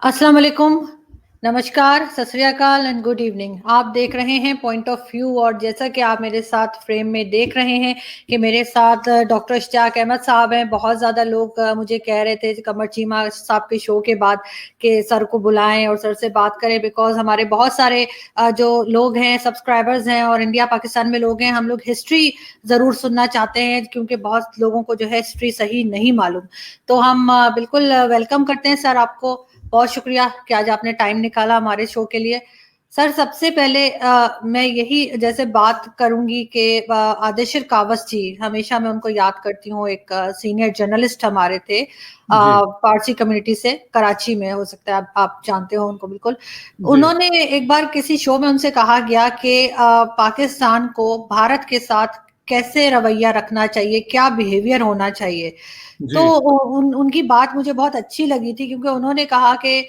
अस्सलाम वालेकुम, नमस्कार, सत श्री अकाल एंड गुड इवनिंग। आप देख रहे हैं पॉइंट ऑफ व्यू और जैसा कि आप मेरे साथ फ्रेम में देख रहे हैं कि मेरे साथ डॉक्टर इश्तियाक अहमद साहब हैं। बहुत ज़्यादा लोग मुझे कह रहे थे कमर चीमा साहब के शो के बाद कि सर को बुलाएं और सर से बात करें, बिकॉज़ हमारे बहुत सारे जो लोग हैं, सब्सक्राइबर्स हैं और इंडिया पाकिस्तान में लोग हैं, हम लोग हिस्ट्री ज़रूर सुनना चाहते हैं क्योंकि बहुत लोगों को जो है हिस्ट्री सही नहीं मालूम। तो हम बिल्कुल वेलकम करते हैं सर आपको। बहुत शुक्रिया कि आज आपने टाइम निकाला हमारे शो के लिए। सर सबसे पहले मैं यही जैसे बात करूंगी कि आदिशिर कावस जी, हमेशा मैं उनको याद करती हूँ, एक सीनियर जर्नलिस्ट हमारे थे जी पारसी कम्युनिटी से, कराची में, हो सकता है आप जानते हो उनको बिल्कुल। जी उन्होंने एक बार किसी शो में उनसे कहा गया कि पाकिस्तान को भारत के साथ कैसे रवैया रखना चाहिए, क्या बिहेवियर होना चाहिए। तो जी उनकी बात मुझे बहुत अच्छी लगी थी क्योंकि उन्होंने कहा कि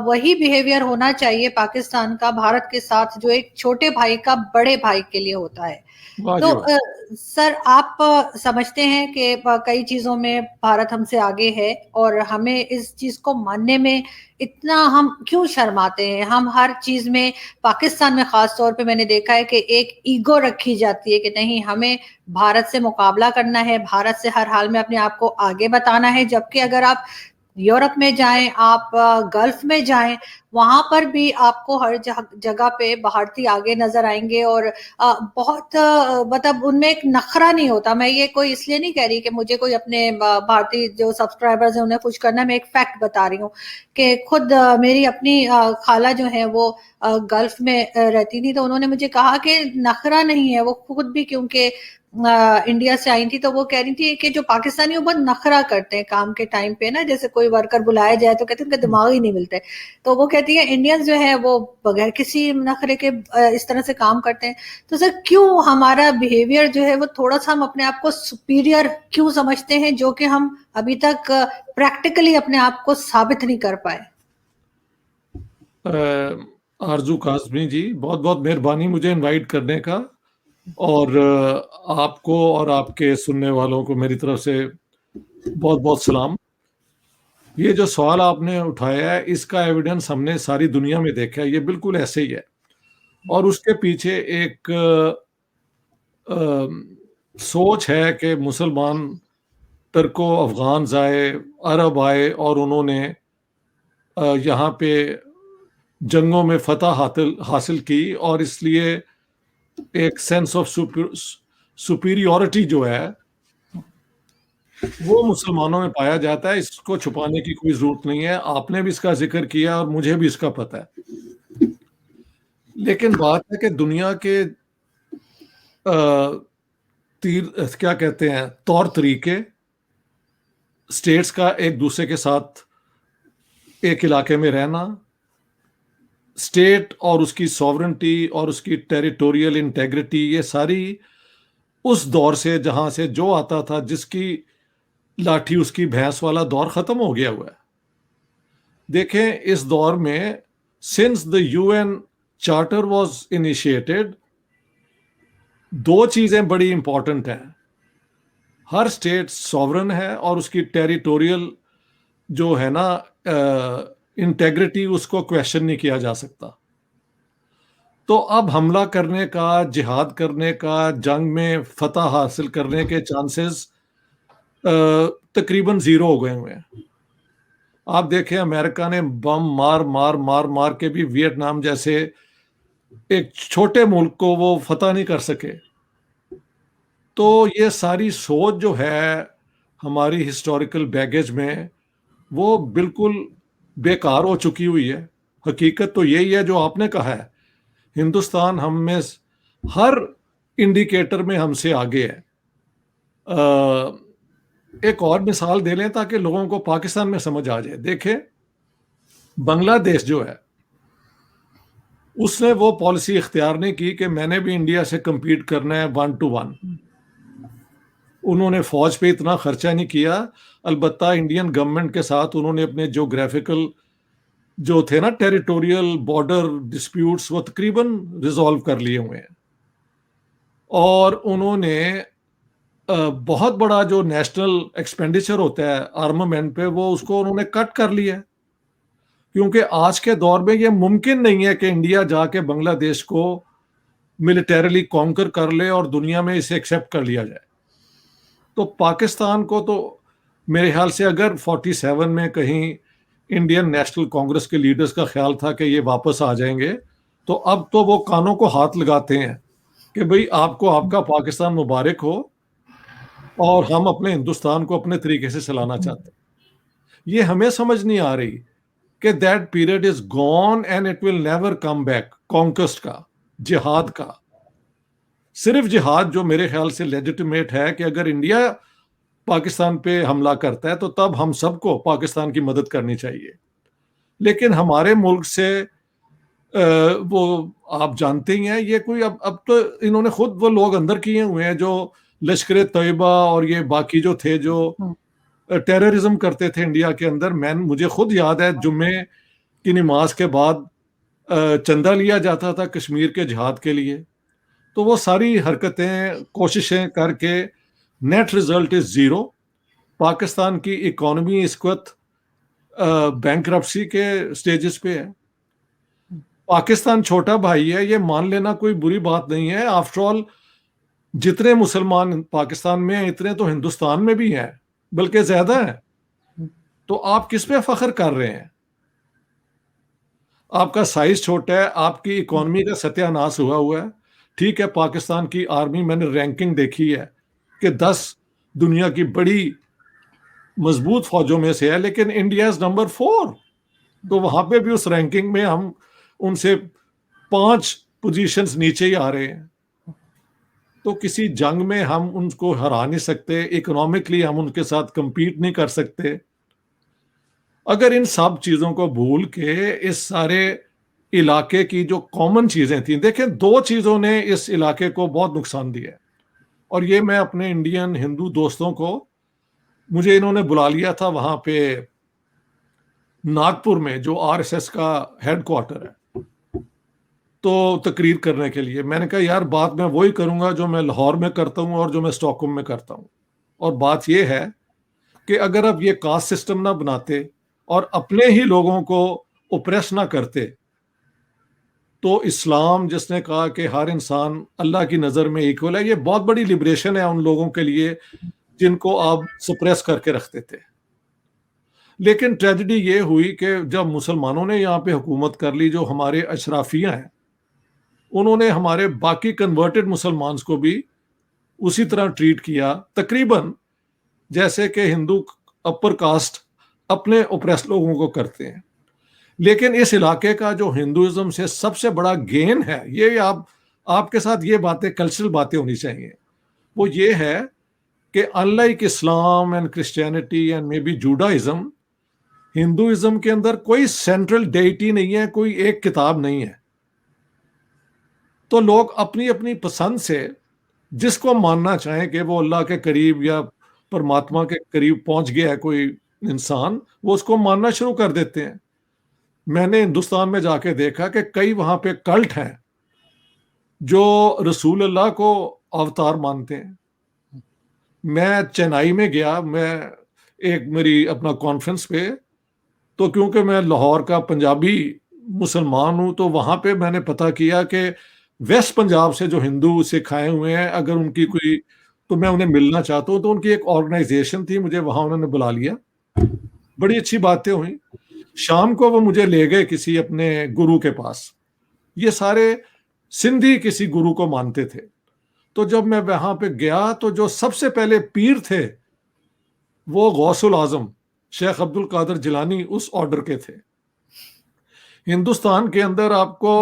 वही बिहेवियर होना चाहिए पाकिस्तान का भारत के साथ जो एक छोटे भाई का बड़े भाई के लिए होता है। वाह तो जी वाह। सर आप समझते हैं कि कई चीजों में भारत हमसे आगे है और हमें इस चीज को मानने में इतना हम क्यों शर्माते हैं? हम हर चीज में, पाकिस्तान में खास तौर पे मैंने देखा है कि एक ईगो रखी जाती है कि नहीं, हमें भारत से मुकाबला करना है, भारत से हर हाल में अपने आप को आगे बताना है। जबकि अगर आप यूरोप में जाएं, आप गल्फ में जाएं, वहां पर भी आपको हर जगह पे भारतीय आगे नजर आएंगे और बहुत मतलब उनमें एक नखरा नहीं होता। मैं ये कोई इसलिए नहीं कह रही कि मुझे कोई अपने भारतीय जो सब्सक्राइबर्स हैं उन्हें कुछ करना है, मैं एक फैक्ट बता रही हूँ कि खुद मेरी अपनी खाला जो है वो गल्फ में रहती थी, तो उन्होंने मुझे कहा कि नखरा नहीं है। वो खुद भी क्योंकि इंडिया से आई थी तो वो कह रही थी कि जो पाकिस्तानी वो बहुत नखरा करते हैं काम के टाइम पे ना, जैसे कोई वर्कर बुलाया जाए तो कहते हैं उनका दिमाग ही नहीं मिलते। तो वो कहती है इंडियंस जो है वो बगैर किसी नखरे के इस तरह से काम करते हैं। तो सर क्यों हमारा बिहेवियर जो है वो थोड़ा सा हम अपने आप को सुपीरियर क्यों समझते हैं, जो कि हम अभी तक प्रैक्टिकली अपने आप को साबित नहीं कर पाए? आरजू काजमी जी, बहुत बहुत मेहरबानी मुझे इनवाइट करने का। और आपको और आपके सुनने वालों को मेरी तरफ से बहुत बहुत सलाम। ये जो सवाल आपने उठाया है इसका एविडेंस हमने सारी दुनिया में देखा है, ये बिल्कुल ऐसे ही है। और उसके पीछे एक सोच है कि मुसलमान टर्को अफगान आए, अरब आए और उन्होंने यहाँ पे जंगों में फतह हासिल हासिल की, और इसलिए एक सेंस ऑफ सुपीरियोरिटी जो है वो मुसलमानों में पाया जाता है। इसको छुपाने की कोई जरूरत नहीं है, आपने भी इसका जिक्र किया और मुझे भी इसका पता है। लेकिन बात है कि दुनिया के तीर क्या कहते हैं तौर तरीके, स्टेट्स का एक दूसरे के साथ एक इलाके में रहना, स्टेट और उसकी सॉवरेंटी और उसकी टेरिटोरियल इंटेग्रिटी, ये सारी उस दौर से जहां से जो आता था, जिसकी लाठी उसकी भैंस वाला दौर खत्म हो गया हुआ है। देखें इस दौर में, since the UN charter was initiated, दो चीजें बड़ी इंपॉर्टेंट हैं। हर स्टेट सॉवरन है और उसकी टेरिटोरियल जो है ना इंटेग्रिटी, उसको क्वेश्चन नहीं किया जा सकता। तो अब हमला करने का, जिहाद करने का, जंग में फतह हासिल करने के चांसेस तकरीबन जीरो हो गए हुए हैं। आप देखें अमेरिका ने बम मार मार मार मार के भी वियतनाम जैसे एक छोटे मुल्क को वो फतह नहीं कर सके। तो ये सारी सोच जो है हमारी हिस्टोरिकल बैगेज में, वो बिल्कुल बेकार हो चुकी हुई है। हकीकत तो यही है जो आपने कहा है, हिंदुस्तान हम में हर इंडिकेटर में हमसे आगे है। एक और मिसाल दे लें ताकि लोगों को पाकिस्तान में समझ आ जाए। देखें बांग्लादेश जो है, उसने वो पॉलिसी इख्तियार नहीं की कि मैंने भी इंडिया से compete करना है 1 to 1। उन्होंने फौज पे इतना खर्चा नहीं किया। अलबत्ता इंडियन गवर्नमेंट के साथ उन्होंने अपने जोग्राफिकल जो थे ना टेरिटोरियल बॉर्डर डिस्प्यूट्स, वो तकरीबन रिजॉल्व कर लिए हुए हैं। और उन्होंने बहुत बड़ा जो नेशनल एक्सपेंडिचर होता है आर्मामेंट पे, वो उसको उन्होंने कट कर लिया है। क्योंकि आज के दौर में ये मुमकिन नहीं है कि इंडिया जाके बांग्लादेश को मिलिटरीली कॉन्कर कर ले और दुनिया में इसे एक्सेप्ट कर लिया जाए। तो पाकिस्तान को तो मेरे ख्याल से अगर 47 में कहीं इंडियन नेशनल कांग्रेस के लीडर्स का ख्याल था कि ये वापस आ जाएंगे, तो अब तो वो कानों को हाथ लगाते हैं कि भाई आपको आपका पाकिस्तान मुबारक हो और हम अपने हिंदुस्तान को अपने तरीके से चलाना चाहते हैं। ये हमें समझ नहीं आ रही कि that period is gone and it will never come back. Conquest का, जिहाद का, सिर्फ जिहाद जो मेरे ख्याल से लेजिटिमेट है कि अगर इंडिया पाकिस्तान पे हमला करता है तो तब हम सबको पाकिस्तान की मदद करनी चाहिए। लेकिन हमारे मुल्क से वो आप जानते ही हैं, ये कोई अब तो इन्होंने खुद वो लोग अंदर किए हुए हैं जो लश्कर तैयबा और ये बाकी जो थे जो टेररिज्म करते थे इंडिया के अंदर। मुझे खुद याद है जुम्मे की नमाज के बाद चंदा लिया जाता था कश्मीर के जिहाद के लिए। तो वो सारी हरकतें कोशिशें करके net result is zero. Pakistan की इकोनॉमी इस वक्त बैंकरप्सी के स्टेजेस पे है। पाकिस्तान छोटा भाई है, ये मान लेना कोई बुरी बात नहीं है। आफ्टर ऑल जितने मुसलमान पाकिस्तान में हैं इतने तो हिंदुस्तान में भी हैं, बल्कि ज्यादा है। तो आप किस पे फख्र कर रहे हैं? आपका साइज छोटा है, आपकी इकोनॉमी का सत्यानाश हुआ हुआ है। ठीक है, पाकिस्तान की आर्मी मैंने रैंकिंग देखी है कि 10 दुनिया की बड़ी मजबूत फौजों में से है, लेकिन इंडिया इज नंबर 4। तो वहां पे भी उस रैंकिंग में हम उनसे 5 पोजीशंस नीचे ही आ रहे हैं। तो किसी जंग में हम उनको हरा नहीं सकते, इकोनॉमिकली हम उनके साथ कंपीट नहीं कर सकते। अगर इन सब चीजों को भूल के इस सारे इलाके की जो कॉमन चीजें थी, देखें 2 चीजों ने इस इलाके को बहुत नुकसान दिया है। और ये मैं अपने इंडियन हिंदू दोस्तों को, मुझे इन्होंने बुला लिया था वहां पे नागपुर में जो आरएसएस का हेडक्वार्टर है, तो तकरीर करने के लिए। मैंने कहा यार बात मैं वही करूंगा जो मैं लाहौर में करता हूं और जो मैं स्टॉकहोम में करता हूं। और बात यह है कि अगर अब ये कास्ट सिस्टम ना बनाते और अपने ही लोगों को ओप्रेस ना करते, तो इस्लाम जिसने कहा कि हर इंसान अल्लाह की नज़र में इक्वल है, ये बहुत बड़ी लिबरेशन है उन लोगों के लिए जिनको आप सप्रेस करके रखते थे। लेकिन ट्रेजेडी ये हुई कि जब मुसलमानों ने यहाँ पे हुकूमत कर ली, जो हमारे अशराफियाँ हैं, उन्होंने हमारे बाकी कन्वर्टेड मुसलमान को भी उसी तरह ट्रीट किया, तकरीबन जैसे कि हिंदू अपर कास्ट अपने ओप्रेस लोगों को करते हैं। लेकिन इस इलाके का जो हिंदुइज्म से सबसे बड़ा गेन है, ये आपके साथ ये बातें कल्चरल बातें होनी चाहिए, वो ये है कि unlike Islam and Christianity and maybe Judaism, Hinduism के अंदर कोई सेंट्रल डेइटी नहीं है, कोई एक किताब नहीं है। तो लोग अपनी अपनी पसंद से जिसको मानना चाहें कि वो अल्लाह के करीब या परमात्मा के करीब पहुंच गया है कोई इंसान, वो उसको मानना शुरू कर देते हैं। मैंने हिंदुस्तान में जाके देखा कि कई वहां पे कल्ट हैं जो रसूल अल्लाह को अवतार मानते हैं। मैं चेन्नई में गया, मैं एक मेरी अपना कॉन्फ्रेंस पे, तो क्योंकि मैं लाहौर का पंजाबी मुसलमान हूं, तो वहां पे मैंने पता किया कि वेस्ट पंजाब से जो हिंदू सिख आए हुए हैं, अगर उनकी कोई, तो मैं उन्हें मिलना चाहता हूं। तो उनकी एक ऑर्गेनाइजेशन थी, मुझे वहां उन्होंने बुला लिया, बड़ी अच्छी बातें हुई। शाम को वो मुझे ले गए किसी अपने गुरु के पास। ये सारे सिंधी किसी गुरु को मानते थे। तो जब मैं वहां पे गया तो जो सबसे पहले पीर थे वो गौसुल आजम शेख अब्दुल कादर जिलानी उस ऑर्डर के थे। हिंदुस्तान के अंदर आपको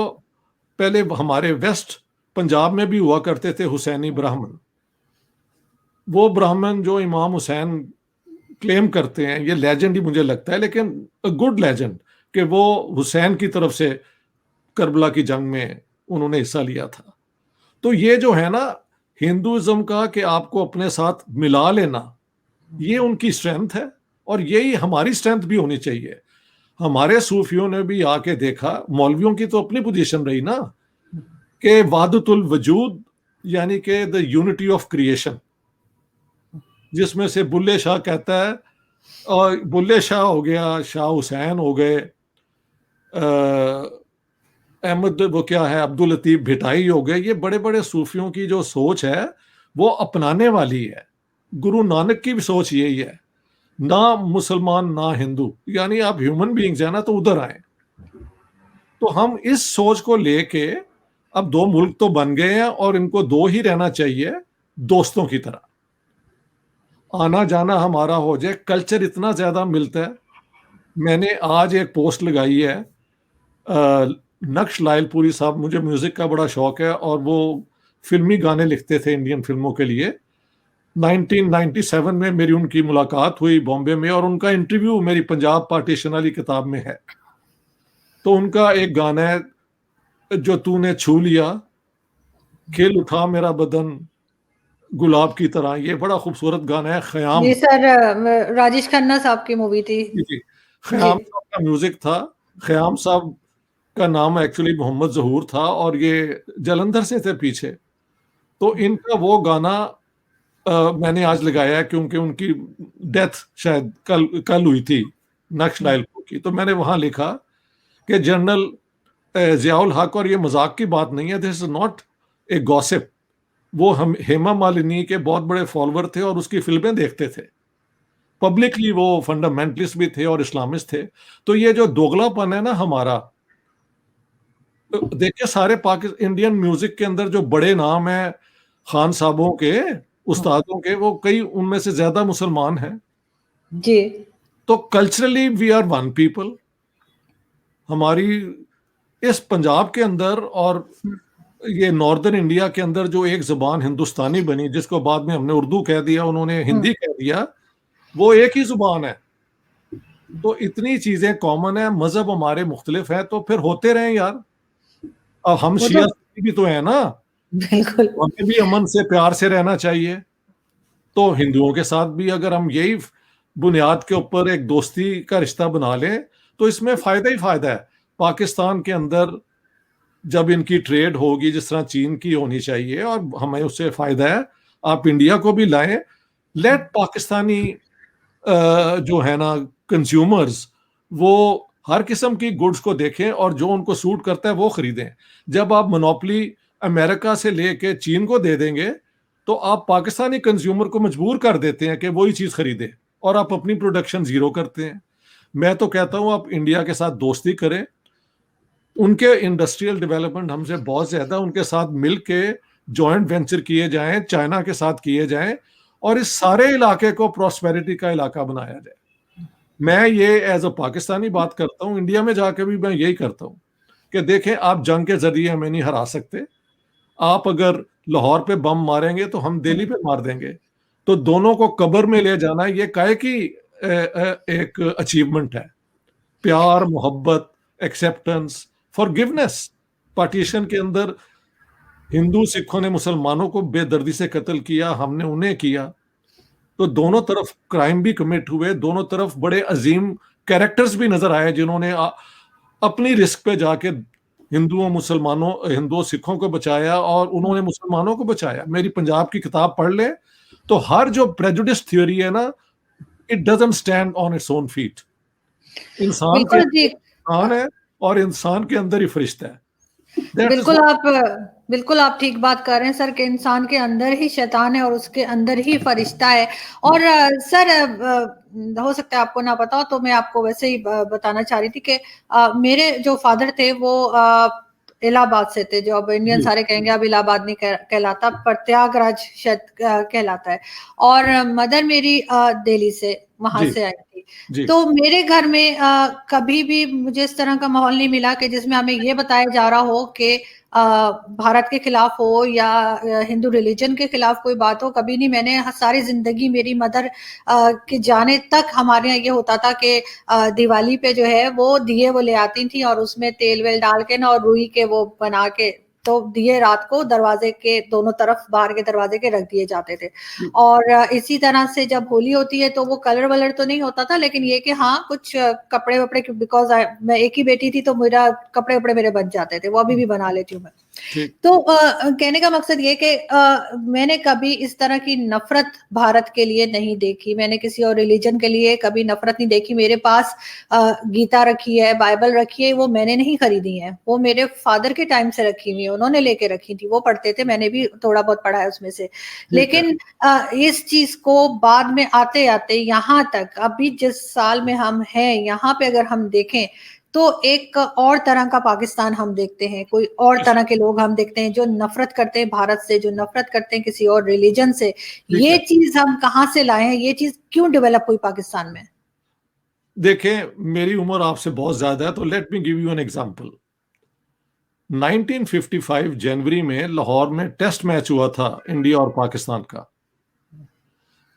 पहले हमारे वेस्ट पंजाब में भी हुआ करते थे हुसैनी ब्राह्मण। वो ब्राह्मण जो इमाम हुसैन क्लेम करते हैं, ये लेजेंड ही मुझे लगता है, लेकिन गुड लेजेंड, कि वो हुसैन की तरफ से करबला की जंग में उन्होंने हिस्सा लिया था। तो ये जो है ना हिंदुइज्म का कि आपको अपने साथ मिला लेना, ये उनकी स्ट्रेंथ है और यही हमारी स्ट्रेंथ भी होनी चाहिए। हमारे सूफियों ने भी आके देखा, मौलवियों की तो अपनी पोजीशन रही ना कि वादतुल वजूद, यानी कि द यूनिटी ऑफ क्रिएशन, जिसमें से बुल्ले शाह कहता है, और बुल्ले शाह हो गया, शाह हुसैन हो गए, अहमद वो क्या है, अब्दुल लतीफ भिटाई हो गए, ये बड़े बड़े सूफियों की जो सोच है वो अपनाने वाली है। गुरु नानक की भी सोच यही है, ना मुसलमान ना हिंदू, यानी आप ह्यूमन बीइंग्स है ना, तो उधर आए। तो हम इस सोच को लेके अब दो मुल्क तो बन गए हैं और इनको दो ही रहना चाहिए, दोस्तों की तरह आना जाना हमारा हो जाए। कल्चर इतना ज्यादा मिलता है। मैंने आज एक पोस्ट लगाई है, नक्श लायलपुरी साहब, मुझे म्यूजिक का बड़ा शौक है और वो फिल्मी गाने लिखते थे इंडियन फिल्मों के लिए। 1997 में मेरी उनकी मुलाकात हुई बॉम्बे में और उनका इंटरव्यू मेरी पंजाब पार्टीशन वाली किताब में है। तो उनका एक गाना है, जो तूने छू लिया, खेल उठा मेरा बदन गुलाब की तरह, ये बड़ा खूबसूरत गाना है। ख़याम, जी सर, राजेश खन्ना साहब की मूवी थी। जी, जी। ख़याम साहब का म्यूजिक था। ख़याम साहब का नाम एक्चुअली मोहम्मद ज़हूर था और ये जलंधर से थे पीछे। तो इनका वो गाना मैंने आज लगाया है क्योंकि उनकी डेथ शायद कल कल हुई थी, नक्श लायलपुर की। तो मैंने वहां लिखा कि जनरल जियाउल हक, और ये मजाक की बात नहीं है, this is not a gossip, वो हम हेमा मालिनी के बहुत बड़े फॉलोअर थे और उसकी फिल्में देखते थे। पब्लिकली वो फंडामेंटलिस्ट भी थे और इस्लामिस्ट थे। तो ये जो दोगलापन है ना हमारा, तो देखिए सारे पाकिस्तान इंडियन म्यूजिक के अंदर जो बड़े नाम हैं खान साहबों के, उस्तादों के, वो कई उनमें से ज्यादा मुसलमान हैं। जी। तो culturally we are one people. हमारी इस पंजाब के अंदर और ये नॉर्दर्न इंडिया के अंदर जो एक जुबान हिंदुस्तानी बनी, जिसको बाद में हमने उर्दू कह दिया, उन्होंने हिंदी कह दिया, वो एक ही जुबान है। तो इतनी चीजें कॉमन है, मजहब हमारे मुख्तलिफ हैं, तो फिर होते रहें यार। अब हम वो तो शिया सुन्नी भी तो है ना, बिल्कुल। हमें भी अमन से प्यार से रहना चाहिए। तो हिंदुओं के साथ भी अगर हम यही बुनियाद के ऊपर एक दोस्ती का रिश्ता बना लें तो इसमें फायदा ही फायदा है। पाकिस्तान के अंदर जब इनकी ट्रेड होगी जिस तरह चीन की होनी चाहिए और हमें उससे फायदा है, आप इंडिया को भी लाएं। लेट पाकिस्तानी जो है ना कंज्यूमर्स, वो हर किस्म की गुड्स को देखें और जो उनको सूट करता है वो खरीदें। जब आप मोनोपली अमेरिका से लेके चीन को दे देंगे तो आप पाकिस्तानी कंज्यूमर को मजबूर कर देते हैं कि वही चीज खरीदे और आप अपनी प्रोडक्शन जीरो करते हैं। मैं तो कहता हूं आप इंडिया के साथ दोस्ती करें, उनके इंडस्ट्रियल डेवलपमेंट हमसे बहुत ज्यादा, उनके साथ मिलके जॉइंट वेंचर किए जाएं, चाइना के साथ किए जाएं और इस सारे इलाके को प्रॉस्पेरिटी का इलाका बनाया जाए। मैं ये एज अ पाकिस्तानी बात करता हूँ, इंडिया में जाकर भी मैं यही करता हूँ कि देखें आप जंग के जरिए हमें नहीं हरा सकते, आप अगर लाहौर पे बम मारेंगे तो हम दिल्ली पे मार देंगे। तो दोनों को कब्र में ले जाना ये काहे की एक अचीवमेंट है। प्यार, मोहब्बत, एक्सेप्टेंस, फॉरगिवनेस। पार्टीशन के अंदर हिंदू सिखों ने मुसलमानों को बेदर्दी से कत्ल किया, हमने उन्हें किया। तो दोनों तरफ क्राइम भी कमिट हुए, दोनों तरफ बड़े अजीम कैरेक्टर्स भी नजर आए जिन्होंने अपनी रिस्क पे जाके हिंदुओं सिखों को बचाया और उन्होंने मुसलमानों को बचाया। मेरी पंजाब की किताब पढ़ ले तो हर जो प्रेजुडिस थ्योरी है ना, it doesn't stand on its own feet. इंसान के बिल्कुल जी। इंसान है और इंसान के अंदर ही फरिश्ता है। दैट इज बिल्कुल आप बिल्कुल आप ठीक बात कर रहे हैं सर, कि इंसान के अंदर ही शैतान है और उसके अंदर ही फरिश्ता है। और सर, हो सकता है आपको ना पता हो, तो मैं आपको वैसे ही बताना चाह रही थी कि मेरे जो फादर थे वो इलाहाबाद से थे। जो अब इंडियन सारे कहेंगे अब इलाहाबाद नहीं कहलाता, प्रयागराज शायद कहलाता है। और मदर मेरी दिल्ली से, वहां जी से आई थी। जी तो मेरे घर में कभी भी मुझे इस तरह का माहौल नहीं मिला कि जिसमें हमें ये बताया जा रहा हो कि भारत के खिलाफ हो या हिंदू रिलीजन के खिलाफ कोई बात हो। कभी नहीं। मैंने सारी जिंदगी, मेरी मदर के जाने तक हमारे यहाँ ये होता था कि दिवाली पे जो है वो दिए वो ले आती थी और उसमें तेल वेल डाल के ना और रुई के वो बना के, तो दिए रात को दरवाजे के दोनों तरफ, बाहर के दरवाजे के रख दिए जाते थे। और इसी तरह से जब होली होती है तो वो कलर वलर तो नहीं होता था, लेकिन ये कि हाँ कुछ कपड़े वपड़े, बिकॉज मैं एक ही बेटी थी तो मेरा कपड़े वपड़े मेरे बन जाते थे, वो अभी भी बना लेती हूँ मैं। ठीक। तो कहने का मकसद ये कि मैंने कभी इस तरह की नफरत भारत के लिए नहीं देखी, मैंने किसी और रिलीजन के लिए कभी नफरत नहीं देखी। मेरे पास गीता रखी है, बाइबल रखी है, वो मैंने नहीं खरीदी है, वो मेरे फादर के टाइम से रखी हुई है, उन्होंने लेके रखी थी, वो पढ़ते थे, मैंने भी थोड़ा बहुत पढ़ा है उसमें से। ठीक है। लेकिन इस चीज को बाद में आते आते यहाँ तक, अभी जिस साल में हम हैं, यहाँ पे अगर हम देखें तो एक और तरह का पाकिस्तान हम देखते हैं, कोई और तरह के लोग हम देखते हैं जो नफरत करते हैं भारत से, जो नफरत करते हैं किसी और रिलीजन से। ठीक ये है। चीज हम कहाँ से लाए हैं, ये चीज क्यों डेवलप हुई पाकिस्तान में? देखें, मेरी उम्र आपसे बहुत ज्यादा है, तो let me give you an example. 1955 जनवरी में लाहौर में टेस्ट मैच हुआ था इंडिया और पाकिस्तान का।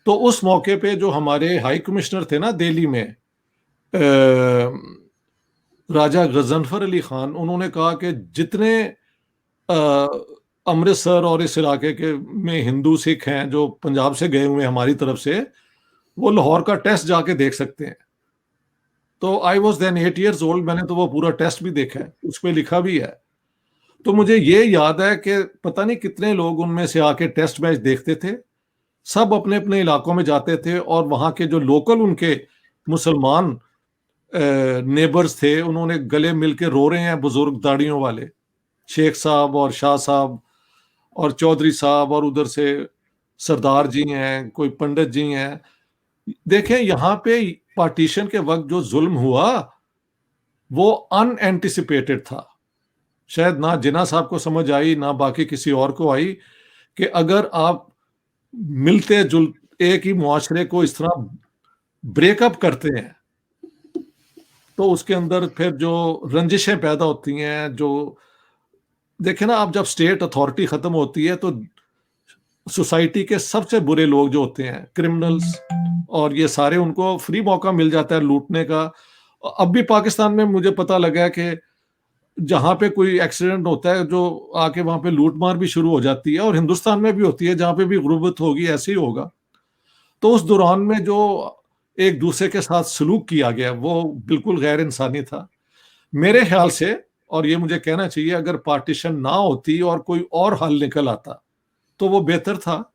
तो उस मौके पे जो हमारे हाई कमिश्नर थे ना दिल्ली में, राजा गजनफर अली खान, उन्होंने कहा कि जितने अमृतसर और इस इलाके के में हिंदू सिख हैं जो पंजाब से गए हुए हैं हमारी तरफ से, वो लाहौर का टेस्ट जाके देख सकते हैं। तो I was then 8 years old, मैंने तो वो पूरा टेस्ट भी देखा है, उस पर लिखा भी है। तो मुझे ये याद है कि पता नहीं कितने लोग उनमें से आके टेस्ट मैच देखते थे। सब अपने अपने इलाकों में जाते थे और वहाँ के जो लोकल उनके मुसलमान नेबर्स थे, उन्होंने गले मिल के रो रहे हैं, बुजुर्ग दाढ़ियों वाले शेख साहब और शाह साहब और चौधरी साहब, और उधर से सरदार जी हैं, कोई पंडित जी हैं। देखें, यहाँ पे पार्टीशन के वक्त जो जुल्म हुआ वो अनएंटिसिपेटेड था। शायद ना जिन्ना साहब को समझ आई, ना बाकी किसी और को आई, कि अगर आप मिलते जुल एक ही मुआशरे को इस तरह ब्रेकअप करते हैं तो उसके अंदर फिर जो रंजिशें पैदा होती हैं, जो देखें ना आप, जब स्टेट अथॉरिटी खत्म होती है तो सोसाइटी के सबसे बुरे लोग जो होते हैं, क्रिमिनल्स, और ये सारे, उनको फ्री मौका मिल जाता है लूटने का। अब भी पाकिस्तान में मुझे पता लगा है कि जहाँ पे कोई एक्सीडेंट होता है जो आके वहां पे लूट मार भी शुरू हो जाती है, और हिंदुस्तान में भी होती है, जहाँ पे भी गुर्बत होगी ऐसे ही होगा। तो उस दौरान में जो एक दूसरे के साथ सलूक किया गया वो बिल्कुल गैर इंसानी था मेरे ख्याल से। और ये मुझे कहना चाहिए, अगर पार्टीशन ना होती और कोई और हल निकल आता तो वो बेहतर था।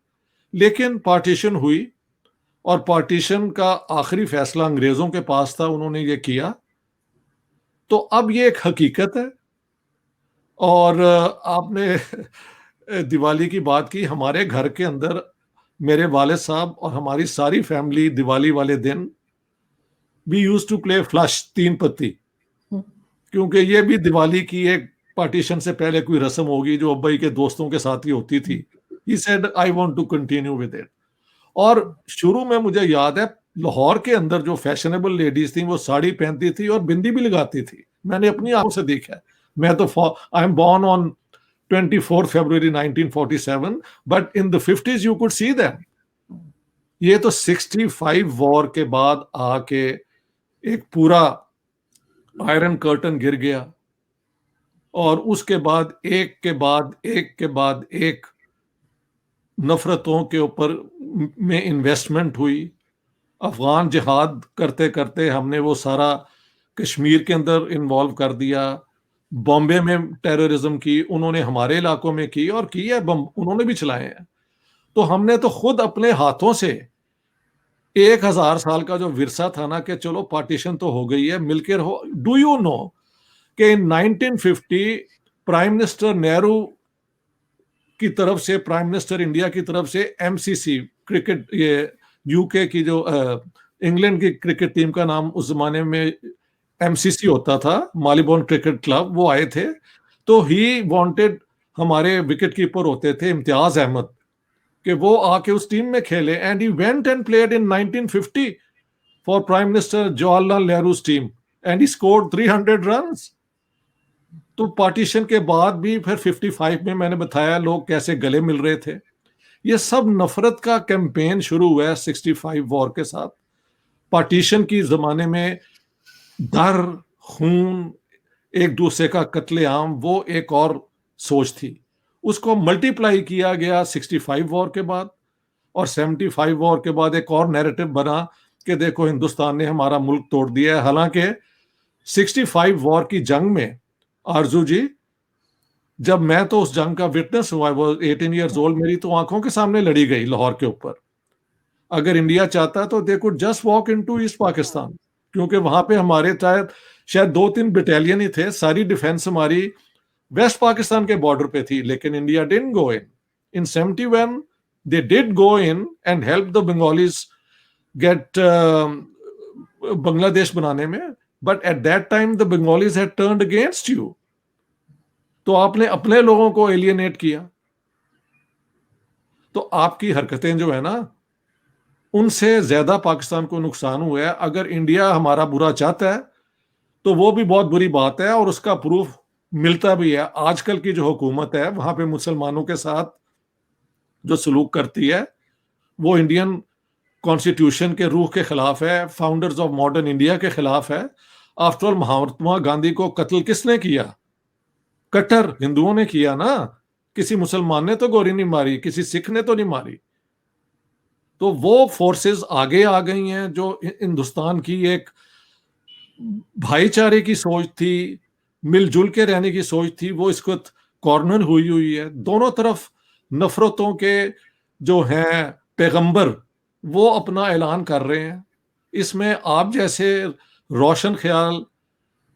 लेकिन पार्टीशन हुई और पार्टीशन का आखिरी फैसला अंग्रेजों के पास था, उन्होंने ये किया। तो अब ये एक हकीकत है। और आपने दिवाली की बात की, हमारे घर के अंदर मेरे वालिद साहब और हमारी सारी फैमिली दिवाली वाले दिन we use to play flush, 3 पत्ती, क्योंकि ये भी दिवाली की एक पार्टीशन से पहले कोई रस्म होगी जो अब्बाई के दोस्तों के साथ ही होती थी। He said I want to continue with it. और शुरू में मुझे याद है लाहौर के अंदर जो फैशनेबल लेडीज थी वो साड़ी पहनती थी और बिंदी भी लगाती थी, मैंने अपनी आंखों से देखा है। मैं तो I am born on 24 February 1947, but in the 50s you could see them. ये तो 65 वॉर के बाद आके एक पूरा आयरन कर्टन गिर गया, और उसके बाद एक के बाद एक के बाद एक नफरतों के ऊपर में इन्वेस्टमेंट हुई। अफगान जिहाद करते करते हमने वो सारा कश्मीर के अंदर इन्वॉल्व कर दिया। बॉम्बे में टेररिज्म की उन्होंने, हमारे इलाकों में की, और की है, बम उन्होंने भी चलाए हैं। तो हमने तो खुद अपने हाथों से 1000 साल का जो विरसा था ना, कि चलो पार्टीशन तो हो गई है, मिलकर हो। डू यू नो कि इन 1950 प्राइम मिनिस्टर नेहरू की तरफ से, प्राइम मिनिस्टर इंडिया की तरफ से, एमसीसी क्रिकेट, ये यूके की जो इंग्लैंड की क्रिकेट टीम का नाम उस जमाने में एमसीसी होता था, मालिबोन क्रिकेट क्लब, वो आए थे। तो ही वांटेड, हमारे विकेट कीपर होते थे इम्तियाज अहमद, कि वो आके उस टीम में खेले, and he went and played in 1950 for prime minister Jawaharlal Nehru's team, and he scored 300 runs. तो पार्टीशन के बाद भी फिर 55 में मैंने बताया लोग कैसे गले मिल रहे थे। ये सब नफरत का कैंपेन शुरू हुआ है 65 वॉर के साथ। पार्टीशन की जमाने में डर, खून, एक दूसरे का कत्लेआम, वो एक और सोच थी। उसको मल्टीप्लाई किया गया 65 वॉर के बाद, और 75 वॉर के बाद एक और नैरेटिव बना कि देखो हिंदुस्तान ने हमारा मुल्क तोड़ दिया है। हालांकि 65 वॉर की जंग में आरजू जी, जब मैं तो उस जंग का विटनेस हुआ, वो 18 ईयर्स ओल्ड, मेरी तो आंखों के सामने लड़ी गई लाहौर के ऊपर। अगर इंडिया चाहता तो they could just walk into east Pakistan, क्योंकि वहां पे हमारे शायद 2-3 बटालियन ही थे, सारी डिफेंस हमारी वेस्ट पाकिस्तान के बॉर्डर पे थी, लेकिन India didn't go in 71 they did go in and help the Bengalis get Bangladesh बनाने में, but at that time the Bengalis had turned against you. तो आपने अपने लोगों को एलियनेट किया। तो आपकी हरकतें जो है ना, उनसे ज्यादा पाकिस्तान को नुकसान हुआ है। अगर इंडिया हमारा बुरा चाहता है तो वो भी बहुत बुरी बात है, और उसका प्रूफ मिलता भी है। आजकल की जो हुकूमत है वहां पे मुसलमानों के साथ जो सलूक करती है वो इंडियन कॉन्स्टिट्यूशन के रूह के खिलाफ है, फाउंडर्स ऑफ मॉडर्न इंडिया के खिलाफ है। आफ्टर ऑल महात्मा गांधी को कत्ल किसने किया? कट्टर हिंदुओं ने किया ना। किसी मुसलमान ने तो गोली नहीं मारी, किसी सिख ने तो नहीं मारी। तो वो फोर्सेस आगे आ गई हैं। जो हिंदुस्तान की एक भाईचारे की सोच थी, मिलजुल के रहने की सोच थी, वो इस वक्त कॉर्नर हुई हुई है। दोनों तरफ नफरतों के जो हैं पैगंबर वो अपना ऐलान कर रहे हैं। इसमें आप जैसे रोशन ख्याल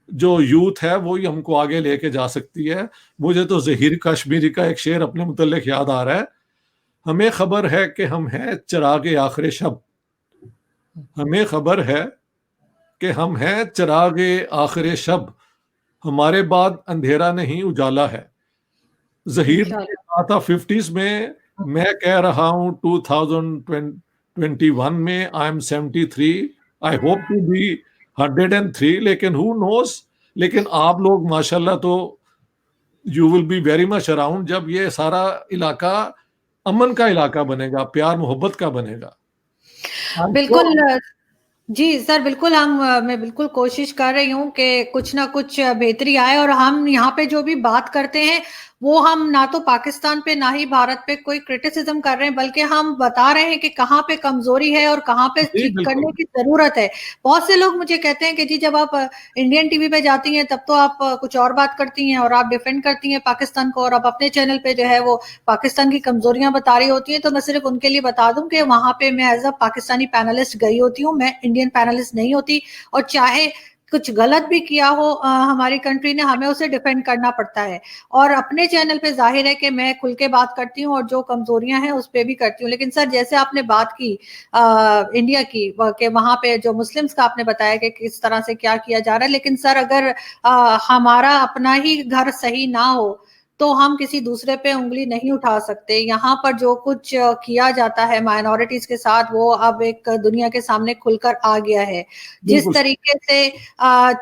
जो यूथ है वो ही हमको आगे लेके जा सकती है। मुझे तो जहीर कश्मीरी का एक शेर अपने मुतल्लिक याद आ रहा है, हमें खबर है कि हम हैं चिरागे आखिर शब, हमें खबर है कि हम हैं चिरागे आखिर शब, हमारे बाद अंधेरा नहीं उजाला है। जहीर ने इंशाल्लाह। कहा था 50s में, मैं कह रहा हूं 2021 में I am 73, I hope to be 103, लेकिन हु नोस। लेकिन आप लोग माशाल्लाह तो you will be very much around जब ये सारा इलाका अमन का इलाका बनेगा, प्यार मोहब्बत का बनेगा। बिल्कुल। जी सर, बिल्कुल मैं बिल्कुल कोशिश कर रही हूँ कि कुछ ना कुछ बेहतरी आए। और हम यहाँ पे जो भी बात करते हैं वो हम ना तो पाकिस्तान पे ना ही भारत पे कोई क्रिटिसिज्म कर रहे हैं, बल्कि हम बता रहे हैं कि कहाँ पे कमजोरी है और कहाँ पे जी ठीक करने बिल्कुल। की जरूरत है। बहुत से लोग मुझे कहते हैं कि जी जब आप इंडियन टीवी पे जाती हैं तब तो आप कुछ और बात करती हैं और आप डिफेंड करती हैं पाकिस्तान को, और आप अपने चैनल पे जो है वो पाकिस्तान की कमजोरियां बता रही होती हैं। तो मैं सिर्फ उनके लिए बता दूं कि वहां पे मैं एज अ पाकिस्तानी पैनलिस्ट गई होती हूँ, मैं इंडियन पैनलिस्ट नहीं होती। और चाहे कुछ गलत भी किया हो हमारी कंट्री ने, हमें उसे डिफेंड करना पड़ता है। और अपने चैनल पे जाहिर है कि मैं खुल के बात करती हूँ और जो कमजोरियां हैं उस पर भी करती हूँ। लेकिन सर जैसे आपने बात की इंडिया की कि वहां पे जो मुस्लिम्स का आपने बताया कि किस तरह से क्या किया जा रहा है, लेकिन सर अगर हमारा अपना ही घर सही ना हो तो हम किसी दूसरे पे उंगली नहीं उठा सकते। यहाँ पर जो कुछ किया जाता है माइनॉरिटीज के साथ वो अब एक दुनिया के सामने खुलकर आ गया है। जिस बिल्कुल। तरीके से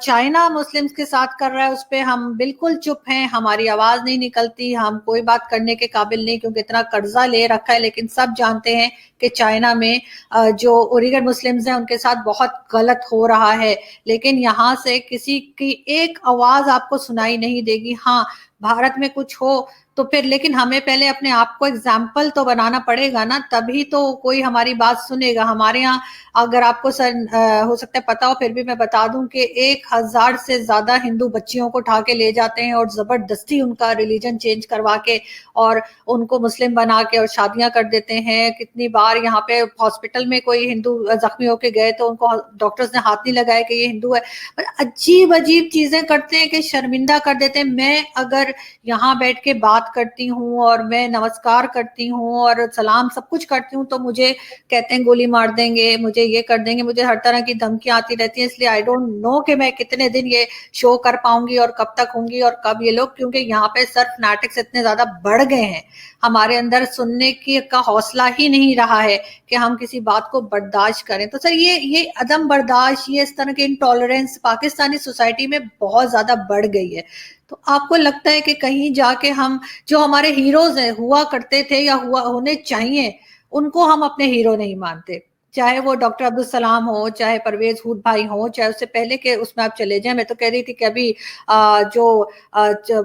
चाइना मुस्लिम्स के साथ कर रहा है उस पे हम बिल्कुल चुप हैं, हमारी आवाज नहीं निकलती, हम कोई बात करने के काबिल नहीं, क्योंकि इतना कर्जा ले रखा है। लेकिन सब जानते हैं कि चाइना में जो उइगर मुस्लिम्स हैं उनके साथ बहुत गलत हो रहा है, लेकिन यहाँ से किसी की एक आवाज आपको सुनाई नहीं देगी। हाँ, भारत में कुछ हो तो फिर, लेकिन हमें पहले अपने आप को एग्जाम्पल तो बनाना पड़ेगा ना, तभी तो कोई हमारी बात सुनेगा। हमारे यहाँ अगर आपको सर हो सकता है पता हो, फिर भी मैं बता दूं कि 1000 से ज्यादा हिंदू बच्चियों को उठा के ले जाते हैं और जबरदस्ती उनका रिलीजन चेंज करवा के और उनको मुस्लिम बना के और शादियां कर देते हैं। कितनी बार यहाँ पे हॉस्पिटल में कोई हिंदू जख्मी होके गए तो उनको डॉक्टर्स ने हाथ नहीं लगाया कि ये हिंदू है। अजीब अजीब चीजें करते हैं कि शर्मिंदा कर देते हैं। मैं अगर यहाँ बैठ के बात करती हूँ और मैं नमस्कार करती हूँ और सलाम सब कुछ करती हूँ तो मुझे कहते हैं गोली मार देंगे, मुझे ये कर देंगे, मुझे हर तरह की धमकियां आती रहती हैं। इसलिए आई डोंट नो कि मैं कितने दिन ये शो कर पाऊंगी और कब तक होंगी और कब ये लोग, क्योंकि यहाँ पे सर फैनेटिक्स इतने ज्यादा बढ़ गए हैं, हमारे अंदर सुनने की का हौसला ही नहीं रहा है कि हम किसी बात को बर्दाश्त करें। तो सर ये अदम बर्दाश्त, ये इस तरह की इंटॉलरेंस पाकिस्तानी सोसाइटी में बहुत ज्यादा बढ़ गई है। तो आपको लगता है कि कहीं जाके हम जो हमारे हीरोज हैं हुआ करते थे या हुआ होने चाहिए, उनको हम अपने हीरो नहीं मानते? चाहे वो डॉक्टर अब्दुल सलाम हो, चाहे परवेज हुड भाई हो, चाहे उससे पहले के उसमें आप चले जाएं। मैं तो कह रही थी कि अभी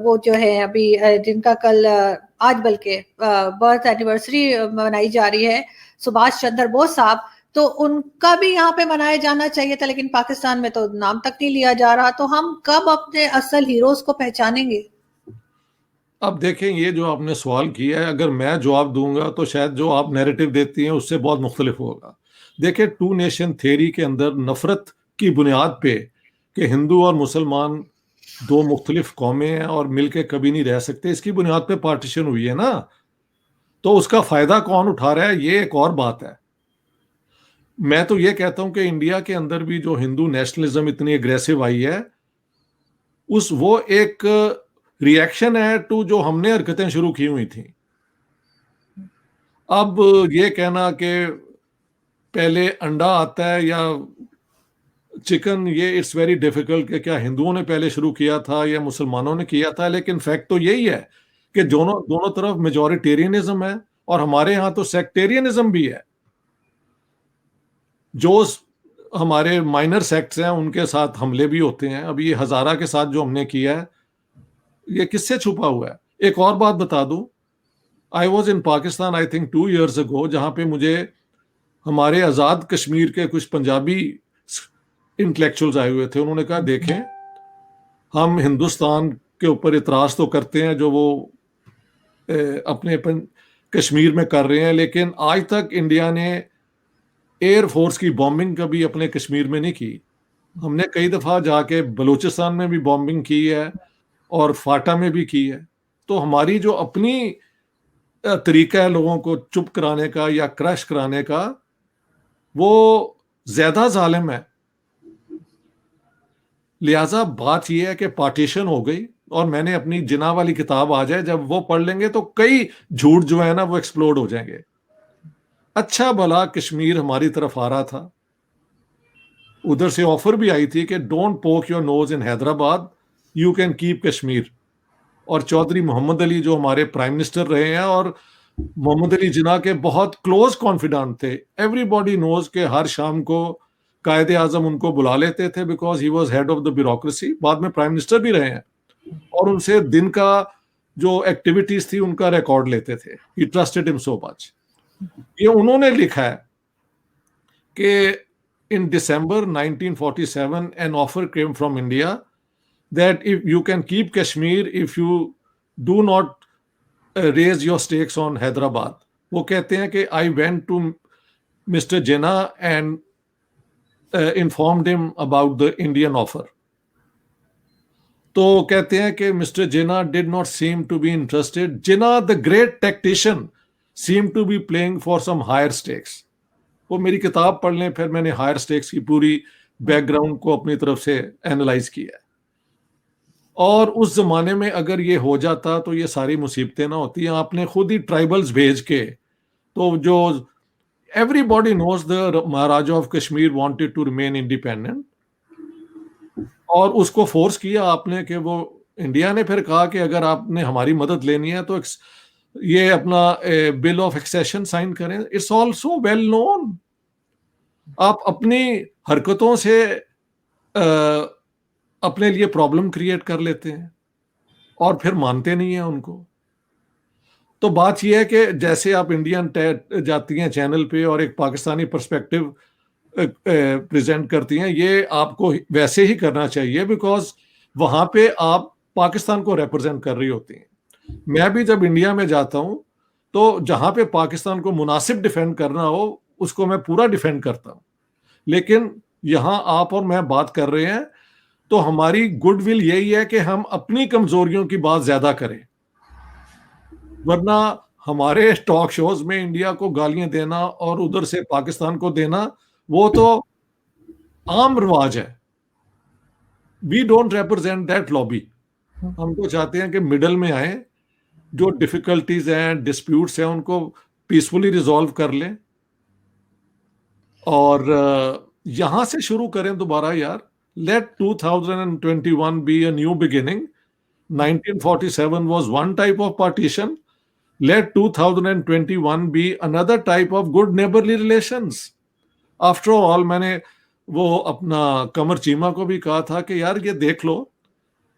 वो जो है अभी जिनका कल आज बल्कि बर्थ एनिवर्सरी मनाई जा रही है, सुभाष चंद्र बोस साहब, तो उनका भी यहाँ पे मनाया जाना चाहिए था, लेकिन पाकिस्तान में तो नाम तक नहीं लिया जा रहा। तो हम कब अपने असल हीरोज को पहचानेंगे? अब देखें, ये जो आपने सवाल किया है, अगर मैं जवाब दूंगा तो शायद जो आप नैरेटिव देती हैं उससे बहुत मुख्तलिफ होगा। देखिए, टू नेशन थ्योरी के अंदर नफरत की बुनियाद पे कि हिंदू और मुसलमान दो मुख्तलिफ कौमें हैं और मिलके कभी नहीं रह सकते, इसकी बुनियाद पे पार्टीशन हुई है ना। तो उसका फायदा कौन उठा रहा है, ये एक और बात है। मैं तो ये कहता हूं कि इंडिया के अंदर भी जो हिंदू नेशनलिज्म इतनी एग्रेसिव आई है, उस वो एक रिएक्शन है टू जो हमने हरकतें शुरू की हुई थी। अब ये कहना कि पहले अंडा आता है या चिकन, ये इट्स वेरी डिफिकल्ट कि क्या हिंदुओं ने पहले शुरू किया था या मुसलमानों ने किया था, लेकिन फैक्ट तो यही है कि दोनों दोनों तरफ मेजोरिटेरियनिज्म है और हमारे यहाँ तो सेक्टेरियनिज्म भी है। जो हमारे माइनर सेक्ट्स हैं उनके साथ हमले भी होते हैं। अभी ये हजारा के साथ जो हमने किया है, ये किससे छुपा हुआ है? एक और बात बता दूं, I was in Pakistan I think 2 years ago, जहां पे मुझे हमारे आज़ाद कश्मीर के कुछ पंजाबी इंटेलेक्चुअल्स आए हुए थे। उन्होंने कहा, देखें, हम हिंदुस्तान के ऊपर इतराज तो करते हैं जो वो अपने कश्मीर में कर रहे हैं, लेकिन आज तक इंडिया ने एयरफोर्स की बॉम्बिंग कभी अपने कश्मीर में नहीं की। हमने कई दफ़ा जाके बलूचिस्तान में भी बॉम्बिंग की है और फाटा में भी की है। तो हमारी जो अपनी तरीका है लोगों को चुप कराने का या क्रश कराने का, वो ज्यादा जालिम है। लिहाजा बात यह है कि पार्टीशन हो गई, और मैंने अपनी जिना वाली किताब आ जाए, जब वो पढ़ लेंगे तो कई झूठ जो है ना वो एक्सप्लोड हो जाएंगे। अच्छा भला कश्मीर हमारी तरफ आ रहा था, उधर से ऑफर भी आई थी कि डोंट पोक your nose in Hyderabad, you can keep Kashmir. और चौधरी मोहम्मद अली जो हमारे प्राइम मिनिस्टर रहे हैं और मोहम्मद अली जिन्ना के बहुत क्लोज कॉन्फिडेंट थे, एवरीबॉडी नोज के हर शाम को कायदे आजम उनको बुला लेते थे because he was head of the bureaucracy, बाद में प्राइम मिनिस्टर भी रहे हैं, और उनसे दिन का जो एक्टिविटीज थी उनका रिकॉर्ड लेते थे। ही ट्रस्टेड हिम सो मच। ये उन्होंने लिखा है कि इन December 1947 an offer came from India that if you can keep Kashmir if you do not raise your stakes on Hyderabad। वो कहते हैं कि I went to Mr. Jinnah and informed him about the Indian offer। तो कहते हैं कि mister Jinnah did not seem to be interested. Jinnah the great tactician seem to be playing for some higher stakes. वो मेरी किताब पढ़ लें, फिर मैंने हायर स्टेक्स की पूरी बैकग्राउंड को अपनी तरफ से एनालाइज किया। और उस जमाने में अगर ये हो जाता तो ये सारी मुसीबतें ना होती। आपने खुद ही ट्राइबल्स भेज के, तो जो everybody knows the Maharaja of Kashmir wanted to remain independent, और उसको फोर्स किया आपने कि वो, इंडिया ने फिर कहा कि अगर आपने हमारी मदद लेनी है तो ये अपना बिल ऑफ एक्सेशन साइन करें। It's also well known. आप अपनी हरकतों से अपने लिए प्रॉब्लम क्रिएट कर लेते हैं और फिर मानते नहीं हैं उनको। तो बात यह है कि जैसे आप इंडियन जाती हैं चैनल पे और एक पाकिस्तानी पर्सपेक्टिव प्रेजेंट करती हैं, ये आपको वैसे ही करना चाहिए बिकॉज वहां पे आप पाकिस्तान को रिप्रेजेंट कर रही होती हैं। मैं भी जब इंडिया में जाता हूं तो जहां पे पाकिस्तान को मुनासिब डिफेंड करना हो उसको मैं पूरा डिफेंड करता हूं, लेकिन यहां आप और मैं बात कर रहे हैं तो हमारी गुडविल यही है कि हम अपनी कमजोरियों की बात ज्यादा करें, वरना हमारे टॉक शोज में इंडिया को गालियां देना और उधर से पाकिस्तान को देना वो तो आम रिवाज है। We don't represent that lobby. हम तो चाहते हैं कि मिडल में आए, जो डिफिकल्टीज हैं, डिस्प्यूट्स हैं, उनको पीसफुली रिजॉल्व कर लें और यहां से शुरू करें दोबारा यार। Let 2021 be a new beginning. 1947 was one type of partition. Let 2021 be another type of good neighborly relations. After all, मैंने वो अपना कमर चीमा को भी कहा था कि यार ये देख लो,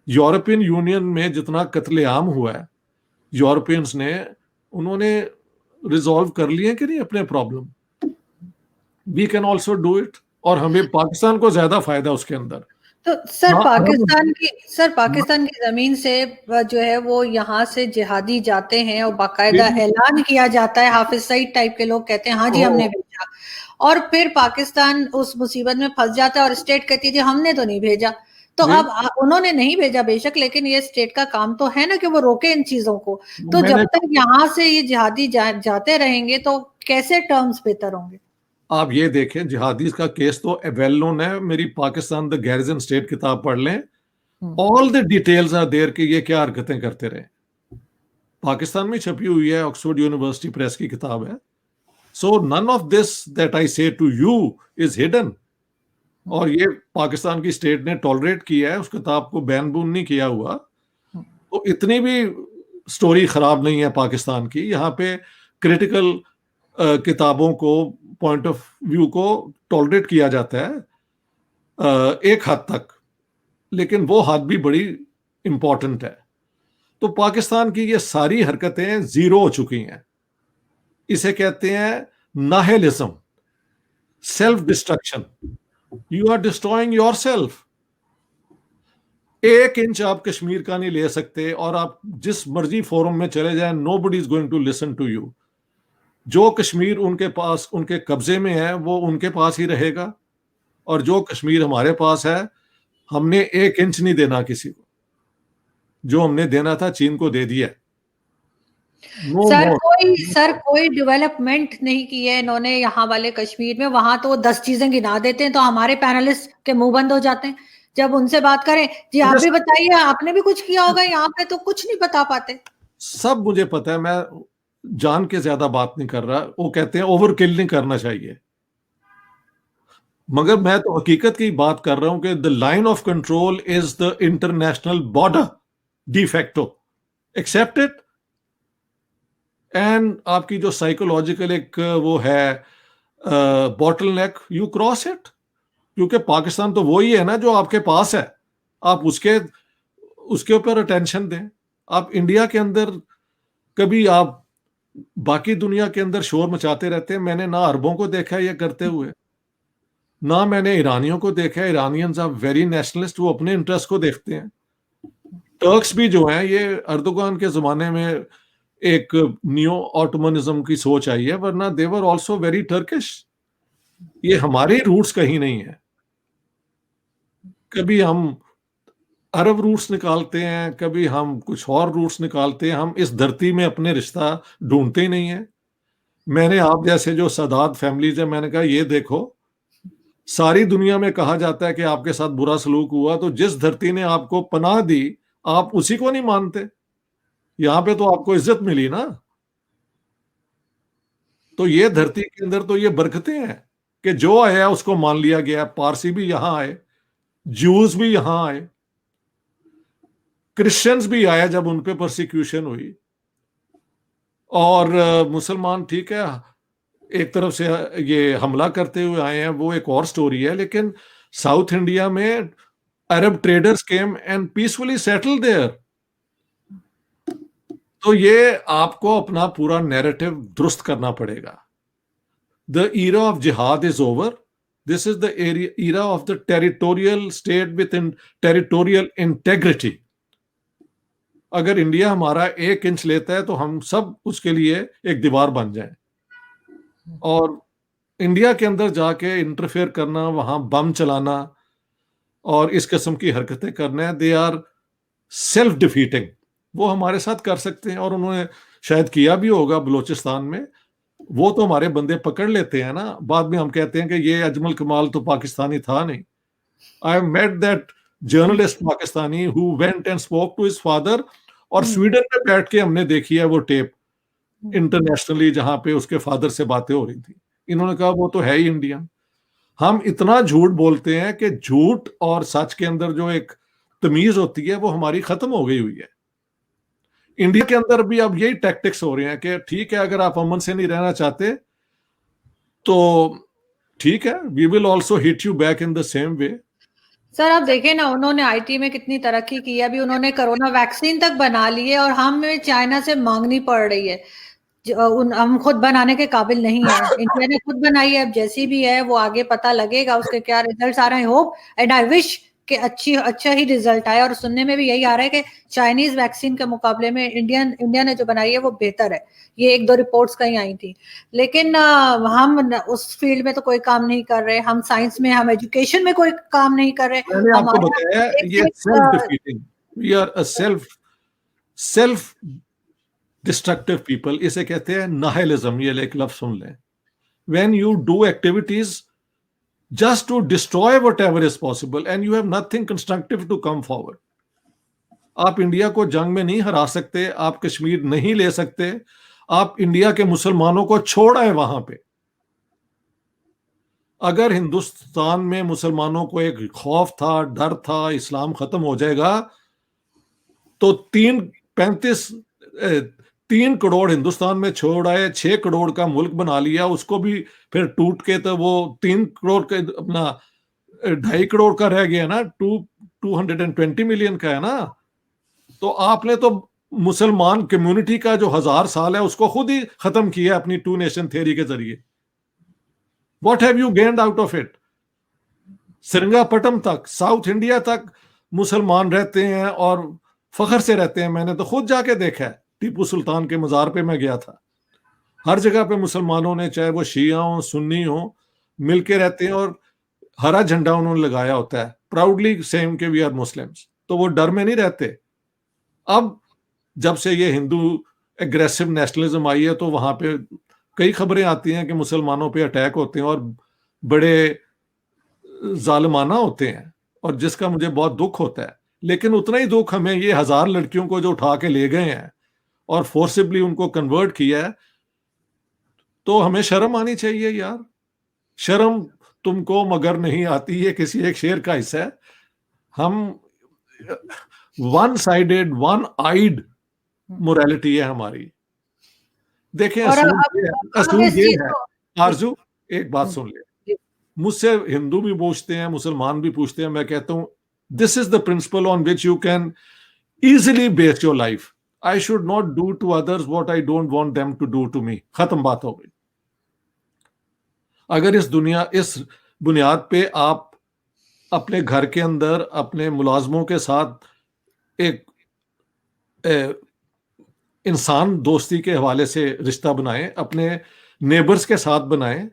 यूरोपियन यूनियन में जितना कत्लेआम हुआ है यूरोपियंस ने, उन्होंने रिजॉल्व कर लिए कि नहीं अपने problem. We can also do it, और हमें पाकिस्तान को ज्यादा फायदा उसके अंदर। तो सर हाँ, पाकिस्तान की जमीन से जो है वो यहाँ से जिहादी जाते हैं और बाकायदा अरब ऐलान किया जाता है, हाफिज सईद टाइप के लोग कहते हैं हाँ जी हमने भेजा, और फिर पाकिस्तान उस मुसीबत में फंस जाता है और स्टेट कहती है जी हमने तो नहीं भेजा। तो अब उन्होंने नहीं भेजा बेशक, लेकिन ये स्टेट का काम तो है ना कि वो रोके इन चीजों को। तो मैंने जब तक यहाँ से ये जिहादी जाते रहेंगे तो कैसे टर्म्स बेहतर होंगे? आप ये देखें, जिहादीज का केस तो वेल नोन है। मेरी पाकिस्तान द गैरिजन स्टेट किताब पढ़ लें, all the details are there कि ये क्या हरकतें करते रहे। पाकिस्तान में छपी हुई है, ऑक्सफोर्ड यूनिवर्सिटी प्रेस की किताब है। So none of this that I say to you is hidden. और ये पाकिस्तान की स्टेट ने टॉलरेट किया है, उस किताब को बैन बून नहीं किया हुआ। तो इतनी भी स्टोरी खराब नहीं है पाकिस्तान की। यहाँ पे क्रिटिकल किताबों को, पॉइंट ऑफ व्यू को टॉलरेट किया जाता है एक हद तक, लेकिन वो हद भी बड़ी इंपॉर्टेंट है। तो पाकिस्तान की ये सारी हरकतें जीरो हो चुकी हैं। इसे कहते हैं nihilism, self destruction. You are destroying yourself. 1 inch आप कश्मीर का नहीं ले सकते, और आप जिस मर्जी फोरम में चले जाएं, nobody is going to listen to you. जो कश्मीर उनके पास, उनके कब्जे में है, वो उनके पास ही रहेगा, और जो कश्मीर हमारे पास है, हमने 1 इंच नहीं देना किसी को। जो हमने देना था चीन को दे दिया। नो मोर। सर कोई डेवलपमेंट नहीं की है इन्होंने यहाँ वाले कश्मीर में। वहां तो 10 चीजें गिना देते हैं तो हमारे पैनलिस्ट के मुंह बंद हो जाते हैं जब उनसे बात करें। जी आप भी बताइए, आपने भी कुछ किया होगा यहाँ पे, तो कुछ नहीं बता पाते। सब मुझे पता है, मैं जान के ज्यादा बात नहीं कर रहा। वो कहते हैं ओवर किल नहीं करना चाहिए, मगर मैं तो हकीकत की बात कर रहा हूं कि the line of control is the international border de facto. Accept it. And आपकी जो साइकोलॉजिकल एक वो है bottleneck, you cross it. क्योंकि पाकिस्तान तो वही है ना जो आपके पास है, आप उसके ऊपर अटेंशन दें। आप इंडिया के अंदर कभी आप बाकी दुनिया के अंदर शोर मचाते रहते हैं। मैंने ना अरबों को देखा है ये करते हुए, ना मैंने ईरानियों को देखा है। ईरानियंस आर वेरी नेशनलिस्ट, वो अपने इंटरेस्ट को देखते हैं। टर्क्स भी जो हैं, ये अर्दोगान के जमाने में एक नियो ऑटोमनिज्म की सोच आई है, वरना दे वर आल्सो वेरी टर्किश। ये हमारे रूट्स कहीं नहीं है। कभी हम अरब रूट्स निकालते हैं, कभी हम कुछ और रूट्स निकालते हैं। हम इस धरती में अपने रिश्ता ढूंढते ही नहीं है। मैंने आप जैसे जो सादात फैमिलीज है, मैंने कहा ये देखो, सारी दुनिया में कहा जाता है कि आपके साथ बुरा सलूक हुआ, तो जिस धरती ने आपको पनाह दी आप उसी को नहीं मानते। यहां पे तो आपको इज्जत मिली ना। तो ये धरती के अंदर तो ये बरकतें हैं कि जो आया उसको मान लिया गया। पारसी भी यहां आए, जूस भी यहां आए, क्रिश्चियंस भी आया जब उन पे परसिक्यूशन हुई, और मुसलमान ठीक है एक तरफ से ये हमला करते हुए आए हैं, वो एक और स्टोरी है। लेकिन साउथ इंडिया में Arab traders came and peacefully settle there. तो ये आपको अपना पूरा नैरेटिव दुरुस्त करना पड़ेगा। The era of jihad is over. This is the era of the territorial state with territorial integrity. अगर इंडिया हमारा 1 इंच लेता है तो हम सब उसके लिए एक दीवार बन जाए, और इंडिया के अंदर जाके इंटरफेयर करना, वहां बम चलाना और इस किस्म की हरकतें करना, दे आर सेल्फ डिफीटिंग। वो हमारे साथ कर सकते हैं, और उन्होंने शायद किया भी होगा बलूचिस्तान में। वो तो हमारे बंदे पकड़ लेते हैं ना, बाद में हम कहते हैं कि ये अजमल कमाल तो पाकिस्तानी था नहीं। I met that journalist Pakistani who went and spoke to his father, और स्वीडन में बैठ के हमने देखी है वो टेप इंटरनेशनली, जहां पे उसके फादर से बातें हो रही थी। इन्होंने कहा वो तो है ही इंडियन। हम इतना झूठ बोलते हैं कि झूठ और सच के अंदर जो एक तमीज होती है वो हमारी खत्म हो गई हुई है। इंडिया के अंदर भी अब यही टैक्टिक्स हो रहे हैं कि ठीक है, अगर आप अमन से नहीं रहना चाहते तो ठीक है, we will also hit you back in the same way. Sir आप देखें ना, उन्होंने आईटी में कितनी तरक्की की है। अभी उन्होंने कोरोना वैक्सीन तक बना ली है और हमें चाइना से मांगनी पड़ रही है। हम खुद बनाने के काबिल नहीं है। इंडिया ने खुद बनाई है, अब जैसी भी है वो आगे पता लगेगा उसके क्या रिजल्ट्स आ रहे हैं। होप एंड आई विश कि अच्छा ही रिजल्ट आया, और सुनने में भी यही आ रहा है कि चाइनीज वैक्सीन के मुकाबले में इंडिया ने जो बनाई है वो बेहतर है। ये 1-2 रिपोर्ट्स कहीं आई थी। लेकिन उस फील्ड में तो कोई काम नहीं कर रहे, हम साइंस में, हम एजुकेशन में कोई काम नहीं कर रहे। मैंने आपको हमारा बताया एक ये से सेल्फ एक defeating, we are a self destructive people, इसे कहते हैं नाहिलिज्म, ये एक लफ्ज सुन लें। When you do activities just to destroy whatever is possible and you have nothing constructive to come forward. आप इंडिया को जंग में नहीं हरा सकते, आप कश्मीर नहीं ले सकते, आप इंडिया के मुसलमानों को छोड़ आए वहां पे। अगर हिंदुस्तान में मुसलमानों को एक खौफ था, डर था, इस्लाम खत्म हो जाएगा, तो 3 करोड़ हिंदुस्तान में छोड़ आए, 6 करोड़ का मुल्क बना लिया, उसको भी फिर टूट के तो वो 3 करोड़ के अपना 2.5 करोड़ का रह गया ना, 220 मिलियन का है ना। तो आपने तो मुसलमान कम्युनिटी का जो 1000 साल है उसको खुद ही खत्म किया अपनी 2 नेशन थ्योरी के जरिए। What have you gained out of it? Seringapatam तक, साउथ इंडिया तक मुसलमान रहते हैं और फख्र से रहते हैं। मैंने तो खुद जाके देखा है, टीपू सुल्तान के मजार पे मैं गया था। हर जगह पे मुसलमानों ने, चाहे वो शिया हो सुन्नी हो, मिलके रहते हैं और हरा झंडा उन्होंने लगाया होता है, प्राउडली सेम के वी आर मुस्लिम्स। तो वो डर में नहीं रहते। अब जब से ये हिंदू एग्रेसिव नेशनलिज्म आई है तो वहां पे कई खबरें आती हैं कि मुसलमानों पे अटैक होते हैं और बड़े जालिमाना होते हैं, और जिसका मुझे बहुत दुख होता है। लेकिन उतना ही दुख हमें ये 1000 लड़कियों को जो उठा के ले गए हैं और फोर्सिबली उनको कन्वर्ट किया है, तो हमें शर्म आनी चाहिए यार। शर्म तुमको मगर नहीं आती, ये किसी एक शेर का हिस्सा है। हम one sided, one eyed morality है हमारी। देखें, और असूल इस ये चीज है, को आरजू एक बात सुन ले। मुझसे हिंदू भी पूछते हैं, मुसलमान भी पूछते हैं, मैं कहता हूं this is the principle on which you can easily base your life. I should not do to others what I don't want them to do to me. खत्म बात हो गई। अगर इस बुनियाद पे आप अपने घर के अंदर अपने मुलाजमों के साथ एक इंसान दोस्ती के हवाले से रिश्ता बनाएं, अपने नेबर्स के साथ बनाएं,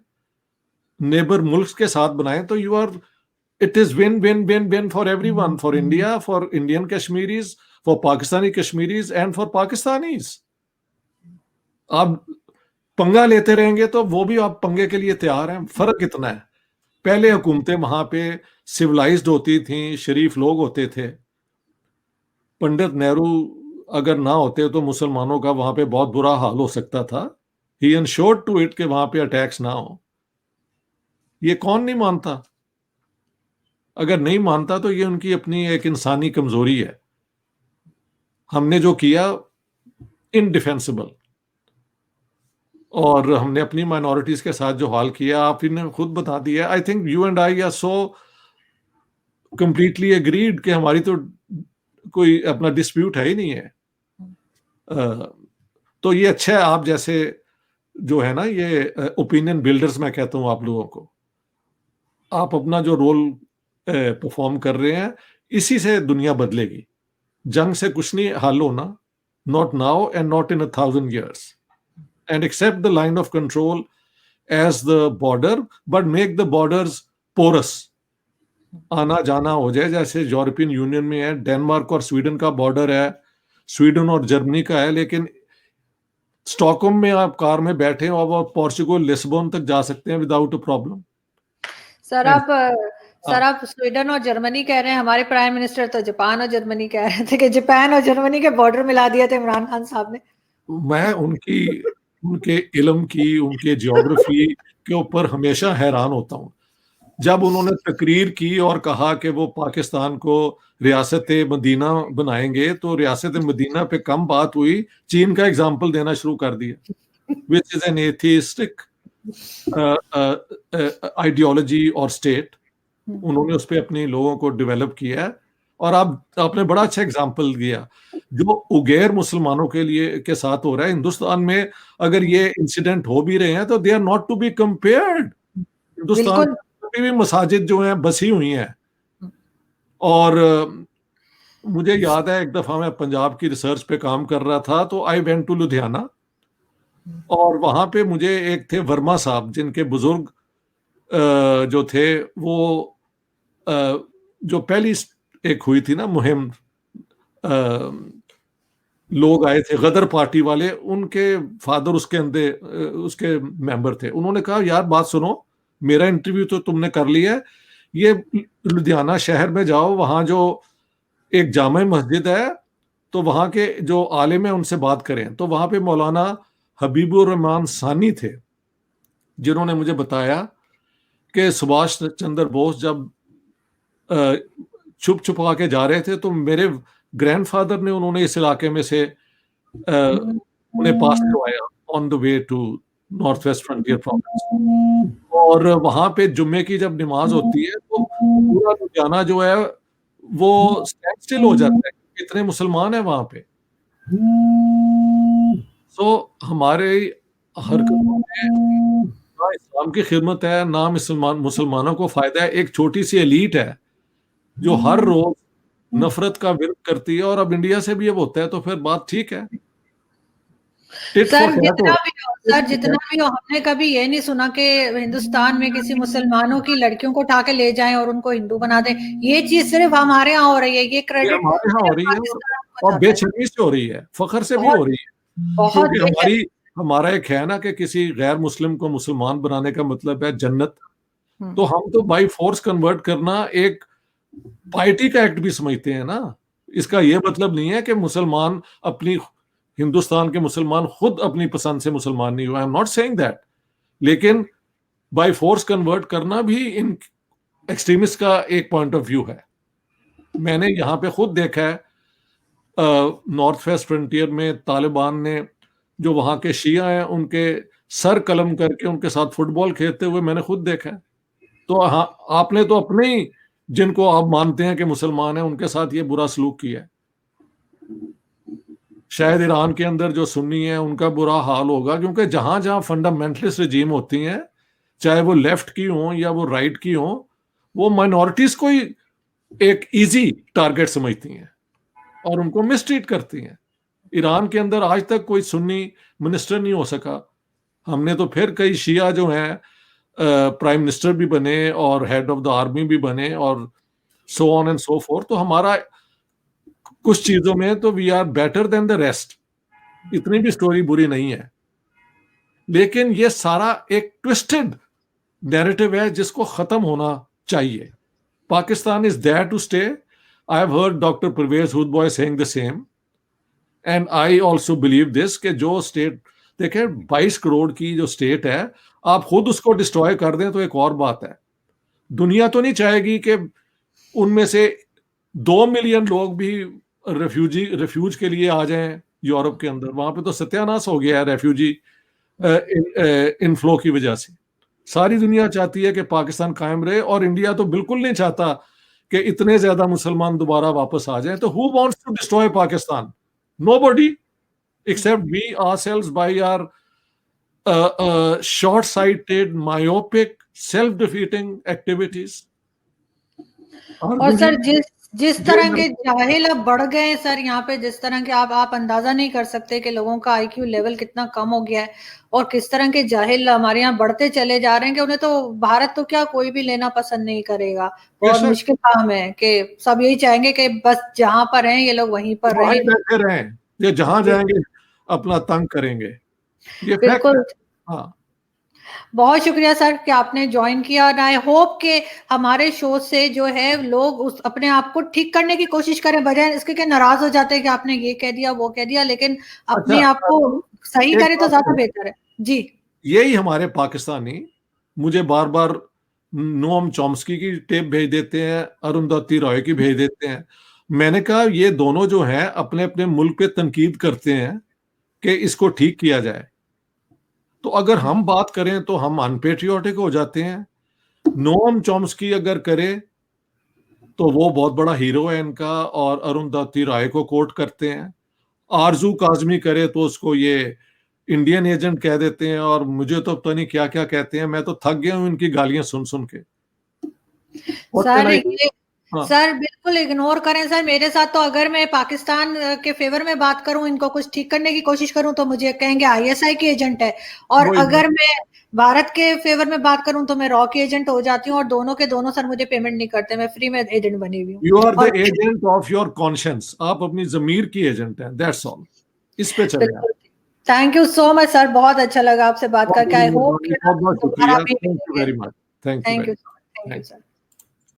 नेबर मुल्क के साथ बनाएं, तो you are, it is win win win win for everyone, for India, for Indian Kashmiris, for Pakistani Kashmiris and for Pakistanis. आप पंगा लेते रहेंगे तो वो भी आप पंगे के लिए तैयार हैं। फर्क कितना है? पहले हुकूमतें वहां पे सिविलाइज्ड होती थी, शरीफ लोग होते थे। पंडित नेहरू अगर ना होते तो मुसलमानों का वहां पे बहुत बुरा हाल हो सकता था। ही इंश्योर्ड टू इट कि वहां पे अटैक्स ना हो। ये कौन नहीं मानता? अगर नहीं मानता तो ये उनकी अपनी एक इंसानी कमजोरी है। हमने जो किया इनडिफेंसिबल, और हमने अपनी माइनॉरिटीज के साथ जो हाल किया, आप इन्हें खुद बता दिया। I think you and I are so completely agreed कि हमारी तो कोई अपना डिस्प्यूट है ही नहीं है। तो ये अच्छा है, आप जैसे जो है ना, ये ओपिनियन बिल्डर्स मैं कहता हूं आप लोगों को, आप अपना जो रोल परफॉर्म कर रहे हैं, इसी से दुनिया बदलेगी। जंग से कुछ नहीं हल होना, not now and not in 1000 years. And accept the line of control as the border, but make the borders porous. आना जाना हो जाए, जैसे यूरोपियन यूनियन में है, डेनमार्क और स्वीडन का बॉर्डर है, स्वीडन और जर्मनी का है, लेकिन स्टॉकहोम में आप कार में बैठे हो, अब आप पोर्चुगल लिस्बन तक जा सकते हैं विदाउट अ प्रॉब्लम। सर आप स्वीडन और जर्मनी कह रहे हैं, हमारे प्राइम मिनिस्टर तो जापान और जर्मनी कह रहे थे कि जापान और जर्मनी के बॉर्डर मिला दिए थे इमरान खान साहब ने। मैं उनके इल्म की, उनके जियोग्राफी के ऊपर हमेशा हैरान होता हूं। जब उन्होंने तकरीर की और कहा कि वो पाकिस्तान को रियासत मदीना बनाएंगे, तो रियासत मदीना पे कम बात हुई, चीन का एग्जाम्पल देना शुरू कर दिया, which is an atheistic ideology और स्टेट। उन्होंने उस पर अपने लोगों को डेवलप किया है। और आपने बड़ा अच्छा एग्जाम्पल दिया जो उगैर मुसलमानों के लिए के साथ हो रहा है हिंदुस्तान में। अगर ये इंसिडेंट हो भी रहे हैं तो they are not to be compared. Hindustan में भी मसाजिद जो हैं बसी हुई हैं, और मुझे याद है एक दफा मैं पंजाब की रिसर्च पे काम कर रहा था, तो आई वेंट टू लुधियाना, और वहां पे मुझे एक थे वर्मा साहब, जिनके बुजुर्ग जो थे वो अ, जो पहली एक हुई थी ना मुहिम, लोग आए थे गदर पार्टी वाले, उनके फादर उसके अंदर उसके मेंबर थे। उन्होंने कहा यार बात सुनो, मेरा इंटरव्यू तो तुमने कर लिया है, ये लुधियाना शहर में जाओ, वहां जो एक जामा मस्जिद है, तो वहां के जो आलिम है उनसे बात करें। तो वहां पे मौलाना हबीबुर रहमान सानी थे, जिन्होंने मुझे बताया कि सुभाष चंद्र बोस जब छुप छुपा के जा रहे थे, तो मेरे ग्रैंडफादर ने उन्होंने इस इलाके में से उन्हें पास करवाया on the way to North West Frontier Province. और वहां पे जुम्मे की जब नमाज होती है, तो पूरा लुधियाना जो है वो स्टैंड स्टिल हो जाता है, इतने मुसलमान हैं वहां पे। सो हमारे हरकतों में ना इस्लाम की खिदमत है, ना मुसलमानों को फायदा है। एक छोटी सी एलीट है जो हर रोज नफरत का विरोध करती है, और अब इंडिया से भी अब होता है, तो फिर बात ठीक है। टिट फॉर सर टैट हो जितना रहा भी हो, है। सर जितना भी हो, हमने कभी ये नहीं सुना कि हिंदुस्तान में किसी मुसलमानों की लड़कियों को उठा के ले जाएं और उनको हिंदू बना दें। ये चीज सिर्फ हमारे यहाँ हो रही है, ये ये क्रेडिट हमारे यहाँ हो सिर्फ रही है, पाकिस्तान को और जाता है। बेशर्मी से हो रही है, फखर से भी बहुत हो रही है। बहुत क्योंकि बेशक। हमारा एक है ना कि किसी गैर मुस्लिम को मुसलमान बनाने का मतलब है जन्नत। हम्म। तो हम तो बाई फोर्स कन्वर्ट करना एक पार्टी का एक्ट भी समझते हैं ना। इसका यह मतलब नहीं है कि मुसलमान अपनी, हिंदुस्तान के मुसलमान खुद अपनी पसंद से मुसलमान नहीं हुए, I am not saying that. लेकिन बाय फोर्स कन्वर्ट करना भी इन एक्सट्रीमिस्ट का एक पॉइंट ऑफ व्यू है। मैंने यहां पे खुद देखा है, नॉर्थ वेस्ट फ्रंटियर में तालिबान ने जो वहां के शिया हैं उनके सर कलम करके उनके साथ फुटबॉल खेलते हुए मैंने खुद देखा है। तो हाँ, आपने तो अपने ही जिनको आप मानते हैं कि मुसलमान हैं उनके साथ ये बुरा सलूक किया है। शायद ईरान के अंदर जो सुन्नी है उनका बुरा हाल होगा, क्योंकि जहां जहां फंडामेंटलिस्ट रजीम होती हैं, चाहे वो लेफ्ट की हो या वो राइट की हो, वो माइनॉरिटीज को ही एक इजी टारगेट समझती हैं और उनको मिसट्रीट करती हैं। ईरान के अंदर आज तक कोई सुन्नी मिनिस्टर नहीं हो सका। हमने तो फिर कई शिया जो हैं प्राइम मिनिस्टर भी बने और हेड ऑफ द आर्मी भी बने और so on and so forth. तो हमारा कुछ चीजों में तो we are better than the rest, इतनी भी स्टोरी बुरी नहीं है। लेकिन ये सारा एक ट्विस्टेड नैरेटिव है जिसको खत्म होना चाहिए। Pakistan is there to stay. I have heard doctor Pervez Hoodbhoy saying the same, and I also believe this कि जो स्टेट, देखें 22 करोड़ की जो स्टेट है, आप खुद उसको डिस्ट्रॉय कर दें तो एक और बात है। दुनिया तो नहीं चाहेगी कि उनमें से 2 मिलियन लोग भी रेफ्यूज के लिए आ जाएं यूरोप के अंदर। वहां पे तो सत्यानाश हो गया है रेफ्यूजी इनफ्लो की वजह से। सारी दुनिया चाहती है कि पाकिस्तान कायम रहे, और इंडिया तो बिल्कुल नहीं चाहता कि इतने ज्यादा मुसलमान दोबारा वापस आ जाएं। तो who wants to destroy Pakistan? Nobody except we ourselves by our short-sighted, myopic, self-defeating activities. और Arvind सर ji, जिस ये तरह मेरे के जाहिल अब बढ़ गए हैं सर यहाँ पे, जिस तरह के आप अंदाजा नहीं कर सकते कि लोगों का आईक्यू लेवल कितना कम हो गया है, और किस तरह के जाहिल हमारे यहाँ बढ़ते चले जा रहे हैं कि उन्हें तो भारत तो क्या कोई भी लेना पसंद नहीं करेगा। बहुत बेशक मुश्किल काम है कि सब यही चाहेंगे कि बस जहां पर हैं ये लोग वहीं पर वहां रहें। ही बैठे रहें, ये जहां जाएंगे अपना तंग करेंगे, ये फैक्ट है। बिल्कुल। हाँ, बहुत शुक्रिया सर कि आपने ज्वाइन किया, और आई होप कि हमारे शो से जो है लोग उस अपने आप को ठीक करने की कोशिश करें, बजाय इसके कि नाराज हो जाते हैं कि आपने ये कह दिया वो कह दिया, लेकिन अच्छा, अपने आप को सही एक करें तो बात ज्यादा है, बेहतर है। जी। यही हमारे पाकिस्तानी मुझे बार बार नोम चॉम्स्की की टेप भेज देते हैं, अरुंधति रॉय की भेज देते हैं। मैंने कहा ये दोनों जो हैं अपने अपने मुल्क पे तनकीद करते हैं कि इसको ठीक किया जाए, तो अगर हम बात करें तो हम अनपेट्रियोटिक हो जाते हैं। नोम चॉम्स्की अगर करे तो वो बहुत बड़ा हीरो है इनका, और अरुंधति राय को कोट करते हैं। आरजू काजमी करे तो उसको ये इंडियन एजेंट कह देते हैं, और मुझे तो पता नहीं क्या क्या कहते हैं। मैं तो थक गया हूं इनकी गालियां सुन सुन के। What can sir I do? ये हाँ, सर बिल्कुल इग्नोर करें सर। मेरे साथ तो अगर मैं पाकिस्तान के फेवर में बात करूं, इनको कुछ ठीक करने की कोशिश करूं, तो मुझे कहेंगे आईएसआई की एजेंट है, और वही ना। अगर मैं भारत के फेवर में बात करूं तो मैं रॉ की एजेंट हो जाती हूँ, और दोनों के दोनों सर मुझे पेमेंट नहीं करते, मैं फ्री में एजेंट बनी हुई हूँ। यू आर द और एजेंट ऑफ योर कॉन्शियंस, आप अपनी जमीर की एजेंट हैं, दैट्स ऑल। इस पे चले आप। बिल्कुल, thank you so much sir, बहुत अच्छा लगा आपसे बात बहुत करके। आई होप कि बहुत हम बहुत दोबारा शुक्रिया, भी थैंक यू मिलेंगे। Very much, thank you thank very you much, sir, thank you thank sir.